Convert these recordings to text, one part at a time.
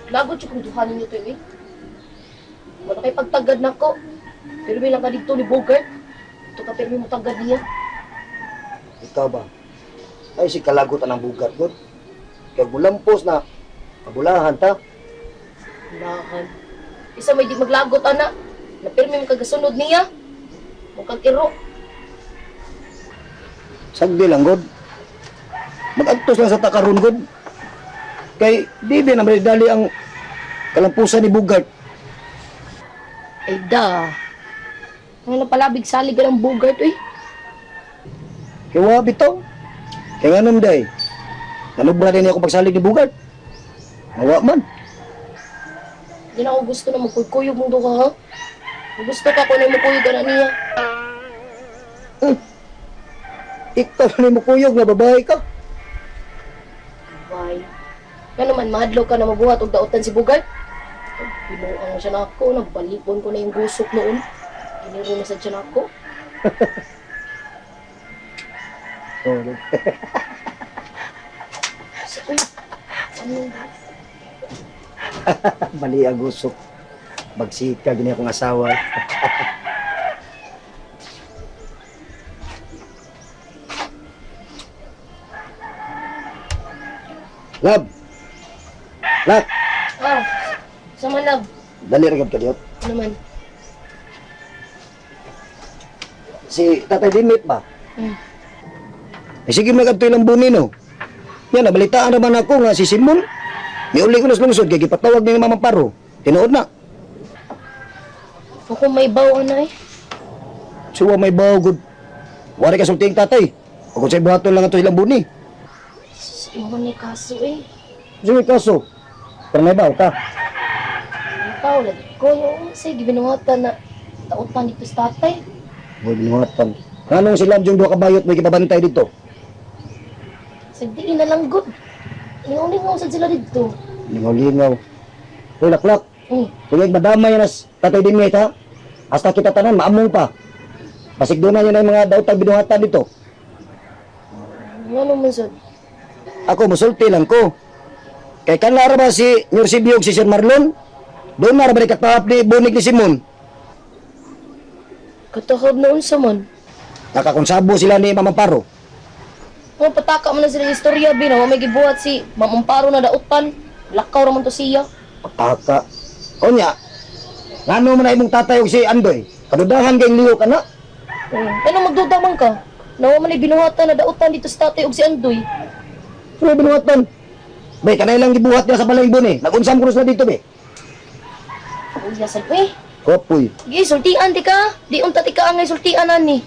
Lagot yung kuntuhanin niyo to eh. Wala kay pagtagad na ko. Pero bilang ka dito ni Bogart. Ito ka pero mo tagad niya. Ikaw ba? Ay si kalagutan ng bugat god. Kaya bulampos na kabulahan ta. Lahan. Isa may di maglagot, ana. Na pero may kagasunod niya. Mukhang kiro. Sagdi lang god. Mag-agtos lang sa takaron god. Kay di na dali ang kalampusan ni Bugart. Ay da. Ano palabig salig ka ng Bogart eh. Kaya wa bitaw. Kaya nga nung day. Nanubra din ako pagsalig ni Bugart. Nawa man. Di na ako gusto na magkuyog mo do ka ha. Gusto ka kung na magkuyog ka na niya. Ikaw na mo kuyog na babae ka. Bye. Nga naman, mahadlaw ka na mabuhat og dautan si Bugart. Pinuang mo siya na ako, nagbalipon ko na yung gusok noon. Giniro na sa siya na ako. Oh, Uy, ano yun? mali ang gusok. Bagsika gini akong asawa. Lab. Lab. Ah, sama love. Dali rin ka diot. Ano naman? Si Tatay Dimit ba? Hmm. Eh, sige magkabto ilang bunin, no? Yan, nabalitaan naman ako nga si Simon. Niuli ko na sa lungsod, kaya gipatawag niya ng Mamang Paro. Tinuod na. Ako may baw na eh. Suwa may bawgod. Wari ka sulting tatay. O kung sa'y buhaton lang ito ilang buni. Ako ni kaso eh. Sige kaso. Pero may baw ka. Ikaw, lagi ko yung sige, binuhatan na tautan dito sa tatay. Huwag binuhatan. Anong sila yung duha kabayot may kipabantay dito? Sagdiin na lang good. Lingaw-lingaw sa sila dito. Lingaw-lingaw. Uy, laklak. Hmm. Madamay yan as Tatay Dimit ha. Hasta kita tanan, maamong pa. Basig doon na yun ang mga dautag binuhatan dito. Ano man sad? Ako, musulti lang ko. Kay kanara ba si Nursibiyog si Sir Marlon? Doon na ba katahap ni Bunig ni Simon? Katahab na unsa man. Nakakonsabo sila ni Mamang Paro. Mga pataka man na sila istorya bina, may gibuhat si Mamumparo na dautan. Lakaw raman to siya. Pataka. O niya, ngano man na imong tatay og si Andoy? Kadudahan kay liyo ka na? Ano magduda man ka? Nawa man ay binuhatan na dautan dito sa tatay og si Andoy. Pero binuhatan. Bay, kanay lang gibuhat niya sa balaybon eh. Nag-unsam krus na dito be. Uy, yasan eh. Kopoy. Gi, sultian di ka. Di unta ti ka angay sultian ani.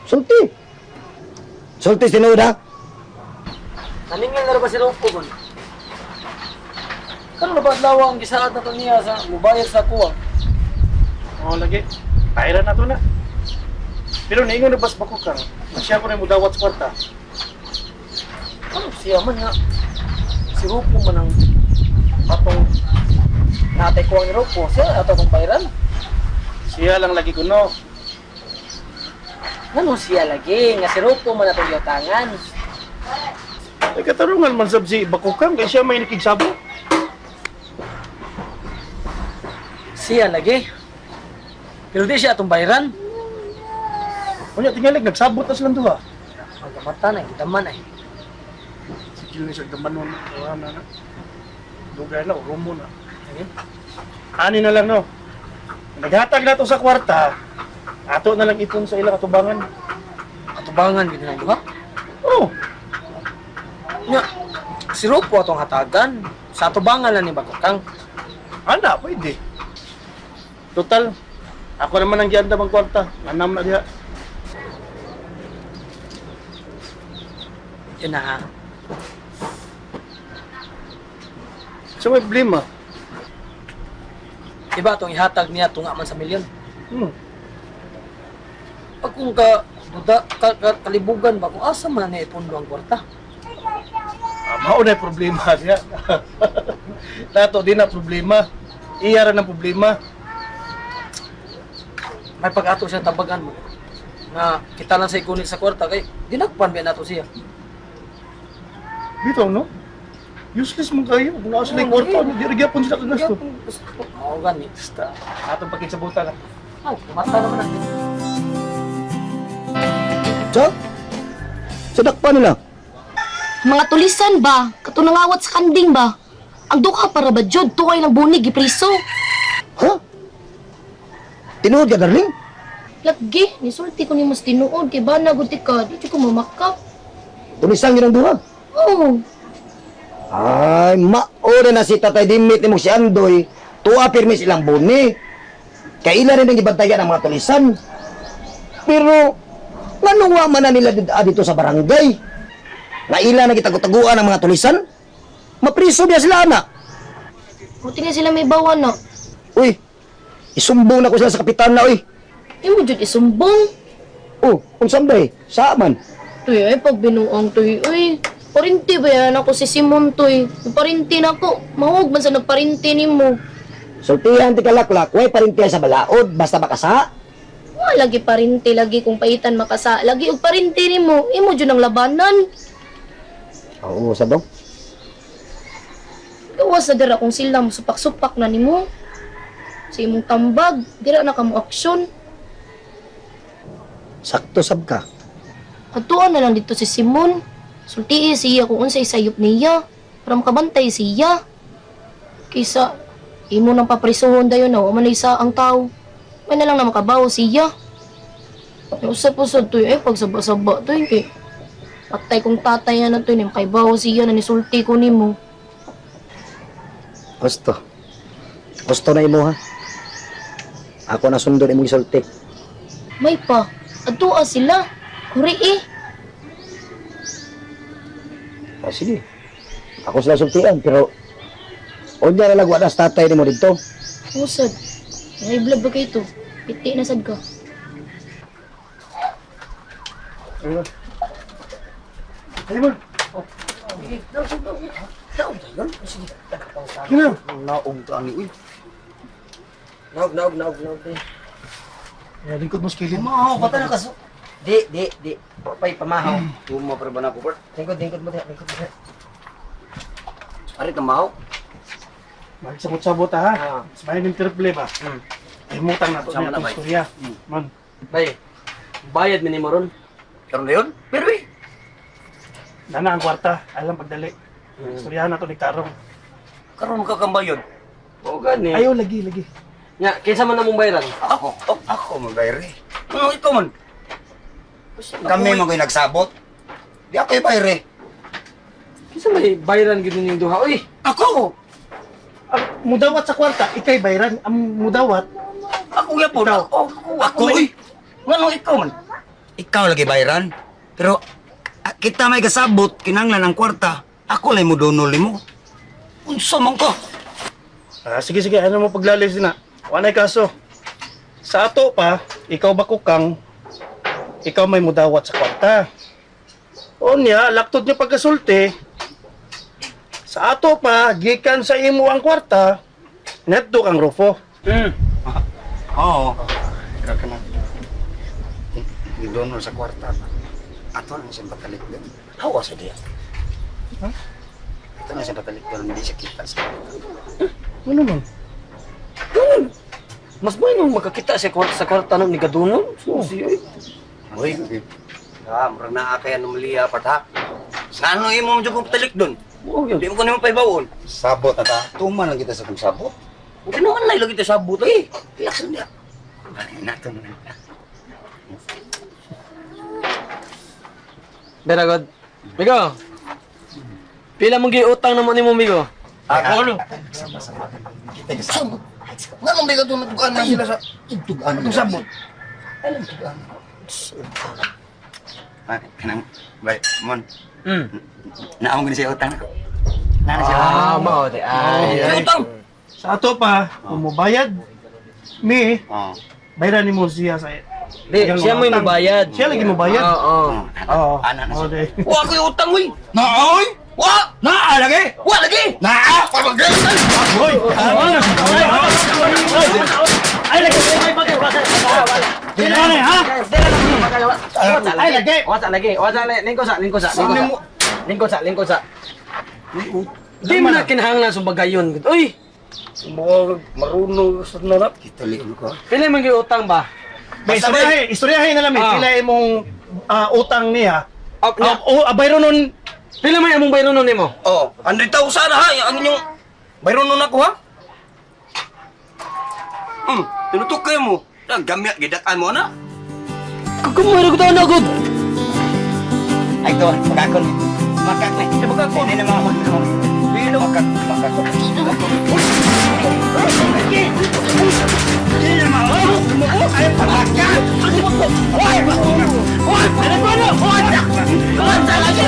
Sulti. Sulti sinuod ha? Naningil na ba si Rocco ba? Kano na ba adlaw ang gisaad na to niya sa mubayad sa kuwa? Oo, lagi. Paira na to na. Pero naingon na bas bako ka. Masya ko na yung mudawat sa kwarta. Ano siya man nga? Si Rocco man ang atong natay ko ang Rocco. Siya ato kong pairan. Siya lang lagi ko no. Ano siya lagi? Nga si Rocco man atong yutangan. Ay katarungan man sab si Bakukang kaya siya may nakigsabo. Siya lagi. Pero di siya atong bayaran. Kunya tingalig nagsabot na silang duha. Magkamata na, daman ay. Sige ni sa damanon. Wala na. Lugar na, rumo na. Ayun. Ani na lang no. Naghatag na to sa kwarta. Ato na lang ipon sa ilang atubangan. Atubangan gid na duha. Oh, Nya, si Rocco atong hatagan. Sa atubangan lang ni Bakutang. ana pwede. Total, ako naman ang gianda bang kwarta. Anam na diha. Yun na ha. So may problema. Iba atong ihatag niya tunga man sa milyon. Hmm. Pag kung ka duda kalibugan ba kung asa man na ipundo ang kwarta. Mao na yung problema diha. Nato din na problema. Iya ra ng problema. May pag-ato siya tabagan mo. Nga kita lang sa ikunit sa kwarta kay dinakpan ba nato siya. Bitaw no? Useless mo kayo. Kung nasa na yung kwarta, di rin gyapon sila kagasto. Oo, gani. Basta, atong pagkin sa buta lang. Ay, mata naman ang... So? Sadakpan nila. Mga tulisan ba? Katunangawat sa kanding ba? Ang duka para ba, Jod? Tuway ng bunig, ipriso. Ha? Tinuod ka, darling? Lagi, nisulti ko ni mas tinuod. Kay ba naguti ka? Di ko mamakap. Tulisang yun ang duha. Oo. Ay, mauna na si Tatay Dimit ni mo si Andoy. Tuwa pirmi silang buni. Kaila rin ang ibantayan ng mga tulisan. Pero, nanuwa man na nila dito sa barangay. Naila na kitagutaguan ng mga tulisan. Mapriso niya sila, anak. Buti nga sila may bawan na. Uy, isumbong na ko sila sa kapitan na, uy. Imo Jod isumbong. Oh, kung sambay, saan man. Tuy ay pag binuang tuy. Uy, parinti ba yan ako si Simon tuy? Parinti na ako. Mahog man sa nagparinti ni mo. Sultihan ti kalaklak, way parintiyan sa balaod, basta makasa. Lagi parinti, lagi kung paitan makasa. Lagi og parinti ni mo. Imo Jod ang labanan. Oo, sabong. Gawas na dira kung sila mo supak-supak na ni mo. Sa imong tambag, dira na ka mo aksyon. Sakto sab ka. Hatuan na lang dito si Simon. Sultii siya kung unsay sayop niya. Para makabantay siya. Kaysa, imo nang paprisuhon dayon na, waman na isa ang tao. May na lang na makabaw siya. Yung usap-usap to eh, pagsaba-saba to eh. Patay kong tatay na to eh, makaibaw siya na nisulti ko ni mo. Gusto. Gusto na imo, ha? Ako na sundon imong isulti. May pa, atua sila. Huri eh. Ah, sige. Ako sila sultian, pero unya na lagwa na sa tatay ni mo dito. Usad. May vlog ba kayo to? Piti na sad ka. Ayun. Ayun. Kina? Naong to ani, uy. Naog. Ya, lingkod mo sa kilid. Pamahaw, pata na kaso. Di. Pay, pamahaw. Tumo pa ba na po, Bert? Lingkod mo. Ari, tamahaw. Magsabot-sabot ha. Ah. Samayin yung problema. Ay, mutang na to Sama niya na, itong bay. istorya. Man, Bay, bayad mo ni mo ron. Karoon na yun? Pero eh. nana ang kwarta. Alam pagdali. Istoryahan na to ni Karong. Karoon ka kang bayad. Oo, gani. Ayaw, lagi. Nga, kinsa man namong bayaran? Ako magbayre. Ano ikaw man? Kami mo ko'y nagsabot. Di ako bayre. Kinsa may bayaran gid ninyong duha? Uy, Ako! Ang mudawat sa kwarta, ikay bayran. Ang mudawat, Ako yapon. Ikaw. Ako uy. Ano ikaw man? Ikaw lagi bayran. Pero kita may kasabot, kinanglan ang kwarta. Ako lang mo donol mo. Unsa man ko? sige, ano mo paglalis na. Wanay kaso. Sa ato pa, ikaw ba kukang, ikaw may mudawat sa kwarta. O niya, laktod niya pagkasulti, sa ato pa, gikan sa imo ang kwarta, netto kang Rufo. Oo. Kira ka na. Yung donol sa kwarta. Ato lang siyang patalik doon. Hawa sa diya. Ito na siyang patalik doon. Hindi siya kita sa Ano man? mas may nung makakita sa kwarta ni Gadunon. Susi, uy. Uy, murag na kaya numalia pa ta. Saan ang imo mo dyan patalik doon? Oo, yun. Hindi mo ko naman paibawon. Sabot na ta. Tuman lang kita sa kong sabot. Huwag naman lang lagi tayo sa buto eh. Relaxan niya. Balik na ito na. Very good. Migo, pila mong giutang naman ni mo, Migo? Ako ano? Sabot. Nga nung bigat yung natugaan na sila sa... Tugaan itong sabot. Alam, tugaan. Kanang... Bay, Mon. Naamong gini siya utang na. Nana siya. Mao di ay. Utang! Sa ato pa, kung mubayad, me, Oo. bayran ni mo siya sa... Di, siya mo yung mabayad. Siya lagi mabayad? Oo. Oo. Ana na Oo, siya. di. Wa ko yung utang, uy! Naoy! Wa! Naa lagi! Wa lagi! Naa! Pabagay! Hoy! Ay, lagi! Dinanay, ha? Ay, lagi! Wasa lagi. Lingko sa. Sabi mo- Lingko sa. Uy, Di mo na kinahanglan sa bagayon. Uy, Mga marunong sa nanap. Kitaliin ko. pila man gyud utang ba? May istoryahin na lang, Ah. pila imong utang niya. Nya, Bayro nun, pila man among bayron nimo? Oh, 100,000 ha. Ang inyong bayron nun ako ha. Tinutok kayo mo. Gamit, gidakan mo na. Kukumara ko na gud. Ay, ito, magkakon. Magkakon. Ito, magkakon. Hindi na mga magkakon. Bino. Magkakon. Hindi na mga magkakon. Ay, pagkakon. Hoy! Hoy! Telepono! Hoy! Hoy! Lagi!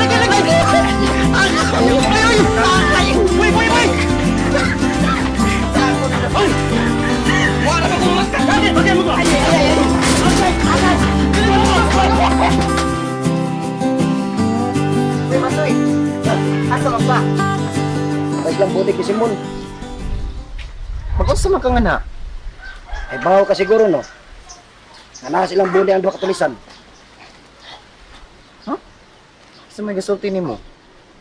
Hoy! Wala ka kung magkakon. Bagay mo ko. Ay lang buti kay Simon. Mag-usa man ka nga na. Ay bahaw ka siguro no. Nga naa silang buti ang duha katulisan. Sa may gasulti nimo.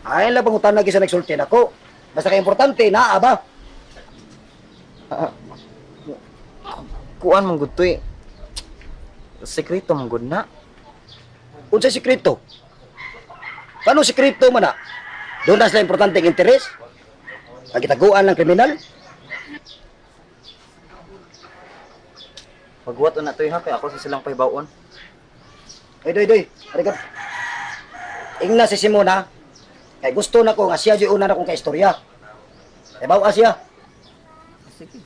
Ay lang pangutan lagi sa nagsulti nako. Basta kay importante naa ba? Kuan mong gud toy. Sekreto mong gud na. Unsa sikreto? Paano sikreto man na? Doon na sila importante ang interes? Pagkitaguan ng kriminal? Pagwato na toy ha kay ako sa silang paybawon. Doy. Arigat. Ingna si Simona. Kay gusto na ko nga siya di una na kong kaistorya. Kay bawa siya. Sige.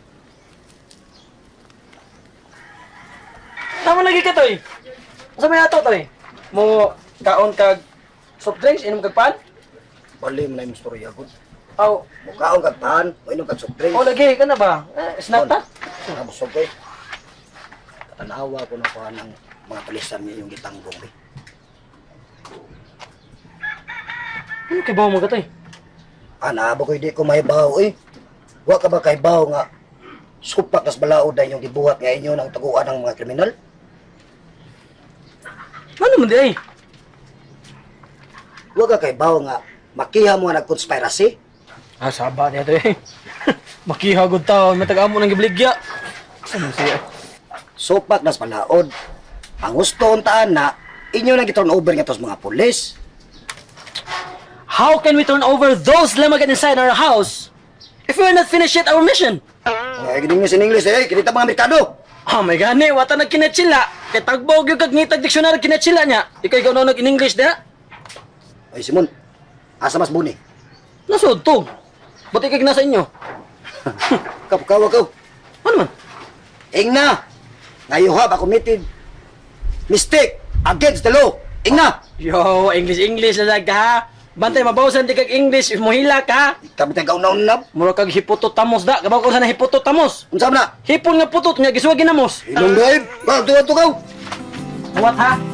Tama lagi ka toy. Asa may ato toy? Mo kaon kag soft drinks inom kag pan? Bali mo na yung istorya ko. Aw, Mukhaong kagpahan, o inom kag soft drinks. oh lagi ka na ba? Snack ta? Nabusog ko eh. Katanawa ko na pa ng mga palisan niya yung gitanggong eh. Ano kay bawo mo ka toy? Ba ko hindi ko mahibaw eh. Wa ka ba kahibaw nga supak tas balaod na yung gibuhat nga inyo ng taguan ng mga kriminal? Ano man di ay? Wa ka kahibaw nga makiha mo nga nag-conspiracy? Ah, saba niya toy. Makihagod tao, matag-amo ng gibligya. Ano siya? Supak tas balaod. Ang gusto untaan na inyo nang giturn over nga tos mga pulis. How can we turn over those lamagan inside our house if we're not finished yet our mission? Ay gining in English eh, kinita mga Amerikano. Oh my gani, wata nagkinetsila. Kay tagbog yung kagnitag dictionary kinetsila niya. Ikaw ikaw na nag-in-English diha? Ay Simon, asa mas buni? Nasod to. Buti kag nasa inyo. Kapukawa ko. Ano man? Ingna, nga you have a committed mistake against the law. Ingna! Yo, English na lag ka ha. Bantay mabawasan di kag English if mohila ka. Kami tayo kauna-unab. Mura kag hipototamos da. Kabaw ko sana hipototamos. Unsa man na? Hipon nga putot nga giswa ginamos. Ilong dahil. Ba, tuwa-tukaw. What ha?